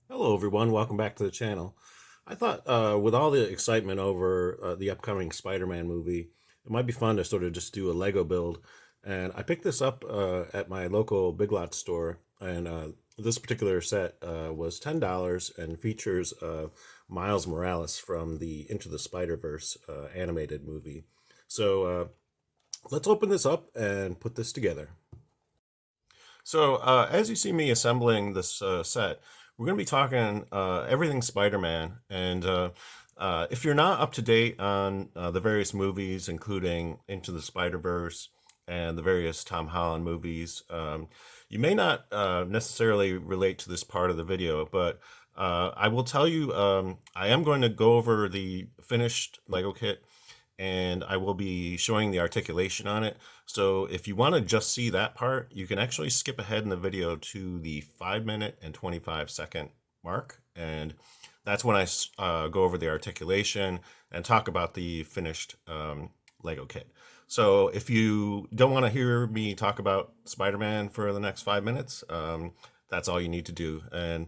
Hello, everyone. Welcome back to the channel. I thought, with all the excitement over the upcoming Spider-Man movie, it might be fun to sort of just do a Lego build. And I picked this up at my local Big Lots store, and this particular set was $10 and features Miles Morales from the Into the Spider-Verse animated movie. So let's open this up and put this together. So, as you see me assembling this set, we're going to be talking everything Spider-Man. And if you're not up to date on the various movies, including Into the Spider-Verse and the various Tom Holland movies, you may not necessarily relate to this part of the video, but I will tell you I am going to go over the finished Lego kit and I will be showing the articulation on it. So if you want to just see that part, you can actually skip ahead in the video to the 5 minute and 25-second mark. And that's when I go over the articulation and talk about the finished Lego kit. So if you don't want to hear me talk about Spider-Man for the next 5 minutes, that's all you need to do. And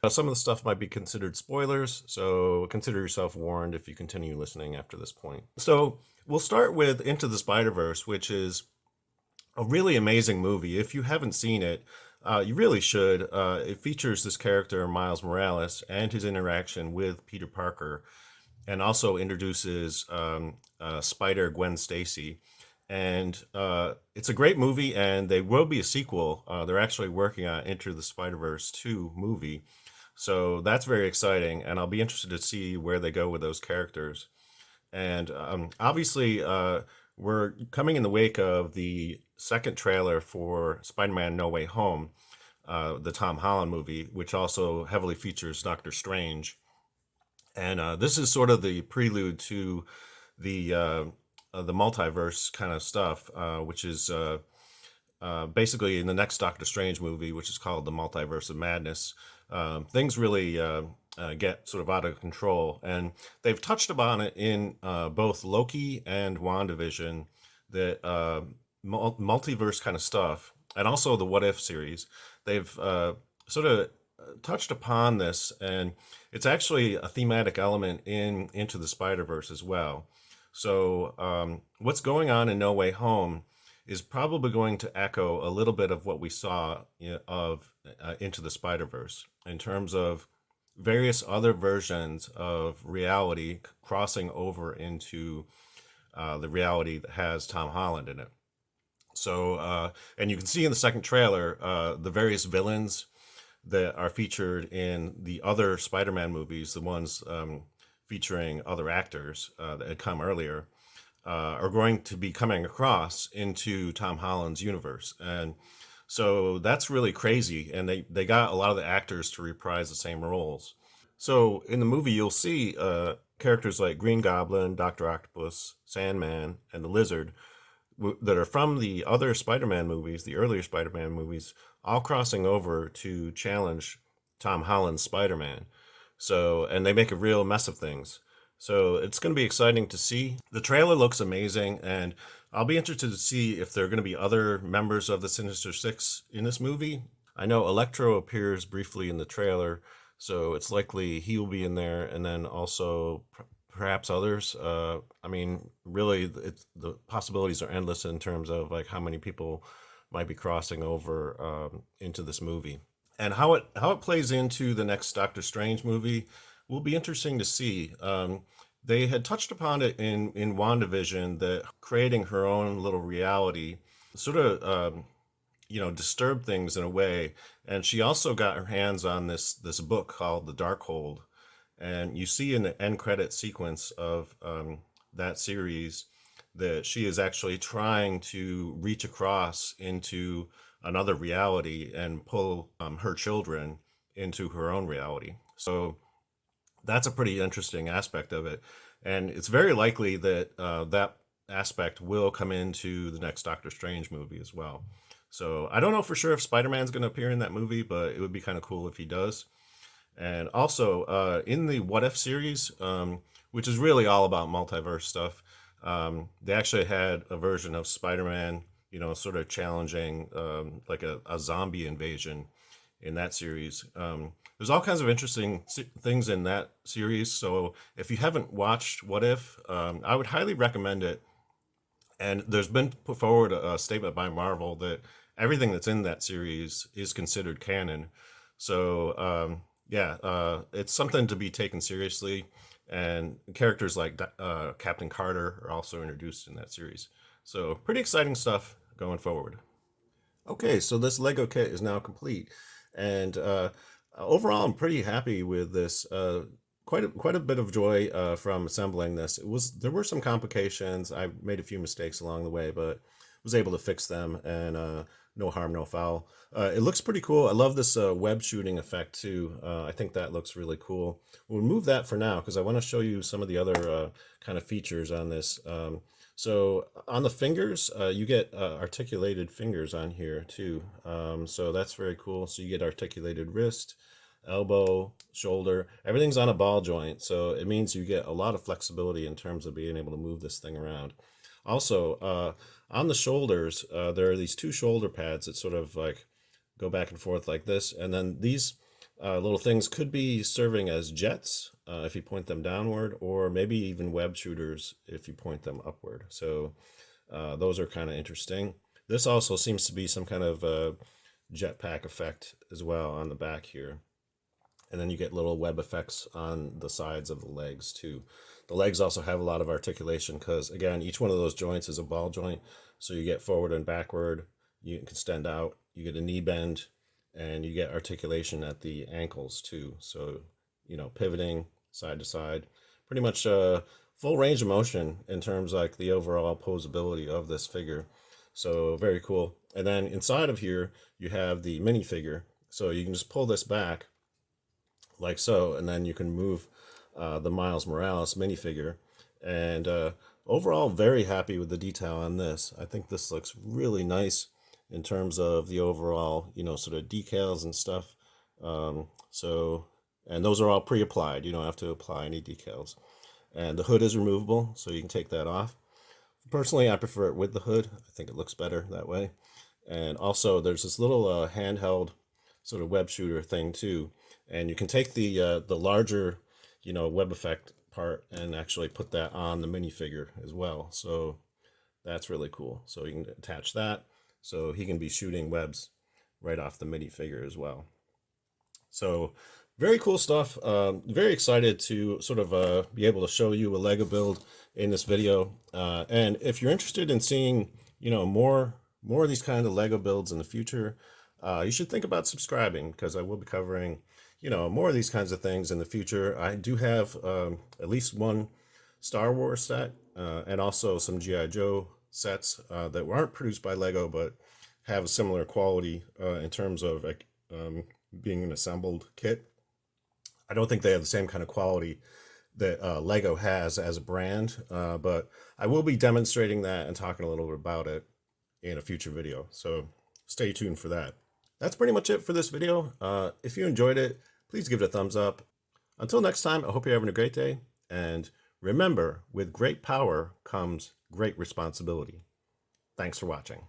some of the stuff might be considered spoilers, so consider yourself warned if you continue listening after this point. So we'll start with Into the Spider-Verse, which is a really amazing movie. If you haven't seen it, you really should. It features this character, Miles Morales, and his interaction with Peter Parker, and also introduces Spider Gwen Stacy. And it's a great movie, and there will be a sequel. They're actually working on Into the Spider-Verse 2 movie. So that's very exciting, and I'll be interested to see where they go with those characters. And obviously, we're coming in the wake of the second trailer for Spider-Man No Way Home, the Tom Holland movie, which also heavily features Doctor Strange. And this is sort of the prelude to the multiverse kind of stuff, which is basically in the next Doctor Strange movie, which is called the Multiverse of Madness. Things really get sort of out of control, and they've touched upon it in both Loki and WandaVision, that multiverse kind of stuff, and also the What If series. They've sort of touched upon this, and it's actually a thematic element in Into the Spider-Verse as well. So what's going on in No Way Home is probably going to echo a little bit of what we saw of Into the Spider-Verse in terms of various other versions of reality crossing over into the reality that has Tom Holland in it. So, and you can see in the second trailer the various villains that are featured in the other Spider-Man movies, the ones featuring other actors that had come earlier, are going to be coming across into Tom Holland's universe. And so that's really crazy. And they got a lot of the actors to reprise the same roles. So in the movie, you'll see characters like Green Goblin, Dr. Octopus, Sandman, and the Lizard that are from the other Spider-Man movies, the earlier Spider-Man movies, all crossing over to challenge Tom Holland's Spider-Man. So, and they make a real mess of things. So it's going to be exciting to see. The trailer looks amazing, and I'll be interested to see if there are going to be other members of the Sinister Six in this movie. I know Electro appears briefly in the trailer, so it's likely he will be in there, and then also perhaps others. I mean, really, the possibilities are endless in terms of like how many people might be crossing over into this movie, and how it plays into the next Doctor Strange movie will be interesting to see. They had touched upon it in WandaVision, that creating her own little reality sort of disturbed things in a way, and she also got her hands on this book called The Darkhold, and you see in the end credit sequence of that series that she is actually trying to reach across into another reality and pull her children into her own reality. So that's a pretty interesting aspect of it. And it's very likely that that aspect will come into the next Doctor Strange movie as well. So I don't know for sure if Spider-Man's going to appear in that movie, but it would be kind of cool if he does. And also in the What If series, which is really all about multiverse stuff, they actually had a version of Spider-Man, sort of challenging like a zombie invasion in that series. there's all kinds of interesting things in that series. So if you haven't watched What If, I would highly recommend it. And there's been put forward a statement by Marvel that everything that's in that series is considered canon. So yeah, it's something to be taken seriously. And characters like Captain Carter are also introduced in that series. So pretty exciting stuff going forward. Okay, so this Lego kit is now complete, and overall, I'm pretty happy with this. Quite a bit of joy from assembling this. There were some complications. I made a few mistakes along the way, but was able to fix them, and no harm, no foul. It looks pretty cool. I love this web shooting effect too. I think that looks really cool. We'll remove that for now because I want to show you some of the other kind of features on this. So on the fingers, you get articulated fingers on here too. So that's very cool. So you get articulated wrist, elbow, shoulder. Everything's on a ball joint. So it means you get a lot of flexibility in terms of being able to move this thing around. Also, on the shoulders, there are these two shoulder pads that sort of like go back and forth like this. And then these little things could be serving as jets if you point them downward, or maybe even web shooters if you point them upward. So those are kind of interesting. This also seems to be some kind of jetpack effect as well on the back here. And then you get little web effects on the sides of the legs too. The legs also have a lot of articulation because, again, each one of those joints is a ball joint. So you get forward and backward. You can extend out. You get a knee bend, and you get articulation at the ankles too. So, pivoting side to side, pretty much full range of motion in terms of like the overall posability of this figure. So very cool. And then inside of here, you have the minifigure. So you can just pull this back like so, and then you can move the Miles Morales minifigure. And overall, very happy with the detail on this. I think this looks really nice in terms of the overall, sort of decals and stuff. And those are all pre-applied. You don't have to apply any decals. And the hood is removable, so you can take that off. Personally, I prefer it with the hood. I think it looks better that way. And also, there's this little handheld sort of web shooter thing too. And you can take the larger, web effect part and actually put that on the minifigure as well. So that's really cool. So you can attach that, so he can be shooting webs right off the minifigure as well. So very cool stuff. Very excited to sort of be able to show you a Lego build in this video. And if you're interested in seeing, more of these kind of Lego builds in the future, you should think about subscribing because I will be covering, more of these kinds of things in the future. I do have at least one Star Wars set and also some G.I. Joe sets that aren't produced by Lego but have a similar quality in terms of being an assembled kit. I don't think they have the same kind of quality that Lego has as a brand, but I will be demonstrating that and talking a little bit about it in a future video. So stay tuned for that. That's pretty much it for this video. If you enjoyed it, please give it a thumbs up. Until next time, I hope you're having a great day. And remember, with great power comes great responsibility. Thanks for watching.